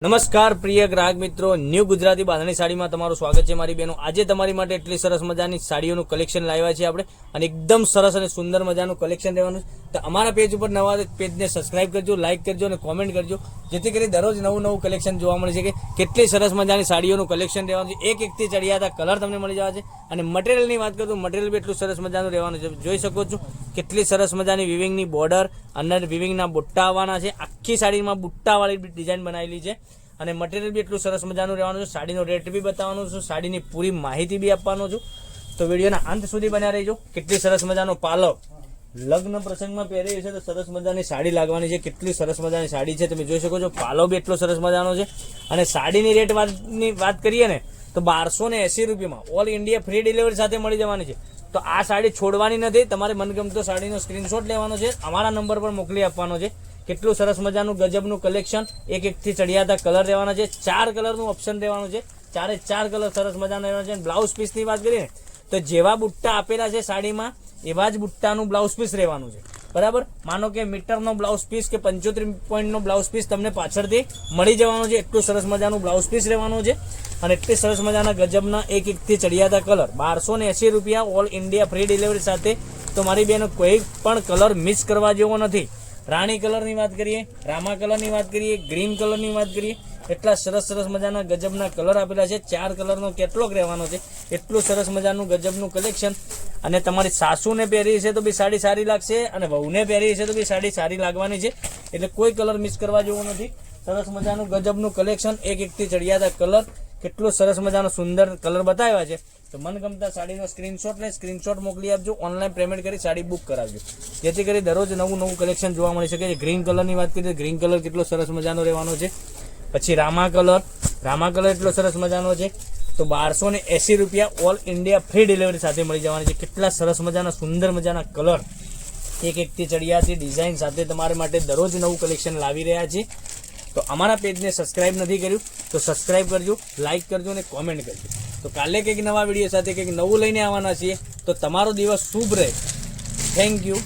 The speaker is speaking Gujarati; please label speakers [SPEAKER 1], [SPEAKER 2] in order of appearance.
[SPEAKER 1] નમસ્કાર પ્રિય ગ્રાહક મિત્રો, ન્યૂ ગુજરાતી બાંધણી સાડીમાં તમારું સ્વાગત છે મારી બહેનો। આજે તમારી માટે એટલી સરસ મજાની સાડીઓનું કલેક્શન લાવ્યા છે આપણે અને એકદમ સરસ અને સુંદર મજાનું કલેક્શન રહેવાનું છે। તો અમારા પેજ ઉપર નવા પેજને સબસ્ક્રાઇબ કરજો, લાઇક કરજો અને કોમેન્ટ કરજો, જેથી કરી દરરોજ નવું કલેક્શન જોવા મળે છે કે કેટલી સરસ મજાની સાડીઓનું કલેક્શન રહેવાનું છે। એક એકથી ચડિયાતા કલર તમને મળી જવા છે અને મટીરિયલની વાત કરું તો મટીરિયલ બી એટલું સરસ મજાનું રહેવાનું છે। જોઈ શકો છો કેટલી સરસ મજાની વિવિંગની બોર્ડર, અંદર વિવિંગના બુટ્ટા આવવાના છે। આખી સાડીમાં બુટ્ટાવાળી ડિઝાઇન બનાવેલી છે અને મટીરિયલ બી એટલું સરસ મજાનું રહેવાનું છે। સાડીનો રેટ બી બતાવવાનો છું, સાડીની પૂરી માહિતી બી આપવાનો છું, તો વિડીયોના અંત સુધી બન્યા રહેજો। કેટલી સરસ મજાનો પાલવ લગ્ન પ્રસંગમાં પહેરી છે તો સરસ મજાની સાડી લાગવાની છે। કેટલી સરસ મજાની સાડી છે તમે જોઈ શકો છો। પાલવ બી એટલો સરસ મજાનો છે અને સાડીની રેટની વાત કરીએ ને તો 1280 રૂપિયામાં ઓલ ઇન્ડિયા ફ્રી ડિલિવરી સાથે મળી જવાની છે। તો આ સાડી છોડવાની નથી, તમારે મનગમતો સાડીનો સ્ક્રીનશોટ લેવાનો છે, અમારા નંબર પર મોકલી આપવાનો છે। કેટલું સરસ મજાનું ગજબનું કલેક્શન, એક એકથી ચડિયાતા કલર રહેવાના છે, 4 કલરનું ઓપ્શન રહેવાનું છે, 4 કલર સરસ મજાના રહેવાના છે। બ્લાઉઝ પીસની વાત કરીએ ને તો જેવા બુટ્ટા આપેલા છે સાડીમાં એવા જ બુટ્ટાનું બ્લાઉઝ પીસ રહેવાનું છે, બરાબર। માનો કે મીટરનો બ્લાઉઝ પીસ કે 75 પોઈન્ટનો બ્લાઉઝ પીસ તમને પાછળથી મળી જવાનો છે। એટલું સરસ મજાનું બ્લાઉઝ પીસ રહેવાનું છે અને એટલી સરસ મજાના ગજબના એક એકથી ચડિયાતા કલર 1280 રૂપિયા ઓલ ઇન્ડિયા ફ્રી ડિલિવરી સાથે। તો મારી બેનો કોઈ પણ કલર મિસ કરવા જેવો નથી। રાણી કલરની વાત કરીએ, રામા કલરની વાત કરીએ, ગ્રીન કલરની વાત કરીએ, એટલા સરસ મજાના ગજબના કલર આપેલા છે। 4 કલરનો કેટલોગ રહેવાનો છે, એટલું સરસ મજાનું ગજબનું કલેક્શન। અને તમારી સાસુને પહેરી છે તો બી સાડી સારી લાગશે અને વહુને પહેરી છે તો બી સાડી સારી લાગવાની છે, એટલે કોઈ કલર મિસ કરવા જેવો નથી। સરસ મજાનું ગજબનું કલેક્શન, એક એકથી ચડિયાતા કલર, કેટલો સરસ મજાનો સુંદર કલર બતાવ્યા છે। તો મનગમતા સાડીનો સ્ક્રીનશોટ મોકલી આપજો, ઓનલાઈન પેમેન્ટ કરી સાડી બુક કરાવજો, જેથી કરી દરરોજ નવું કલેક્શન જોવા મળી શકે છે। ગ્રીન કલરની વાત કરીએ તો ગ્રીન કલર કેટલો સરસ મજાનો રહેવાનો છે। પછી રામા કલર એટલો સરસ મજાનો છે, તો 1280 રૂપિયા ઓલ ઇન્ડિયા ફ્રી ડિલિવરી સાથે મળી જવાની છે। કેટલા સરસ મજાના સુંદર મજાના કલર, એક એકથી ચડિયાતી ડિઝાઇન સાથે તમારા માટે દરરોજ નવું કલેક્શન લાવી રહ્યા છે। તો અમારા પેજને સબસ્ક્રાઇબ નથી કર્યું તો સબસ્ક્રાઇબ કરજો, લાઇક કરજો અને કોમેન્ટ કરજો। તો કાલે કંઈક નવા વિડીયો સાથે કંઈક નવું લઈને આવવાના છીએ, તો તમારો દિવસ શુભ રહે। Thank you.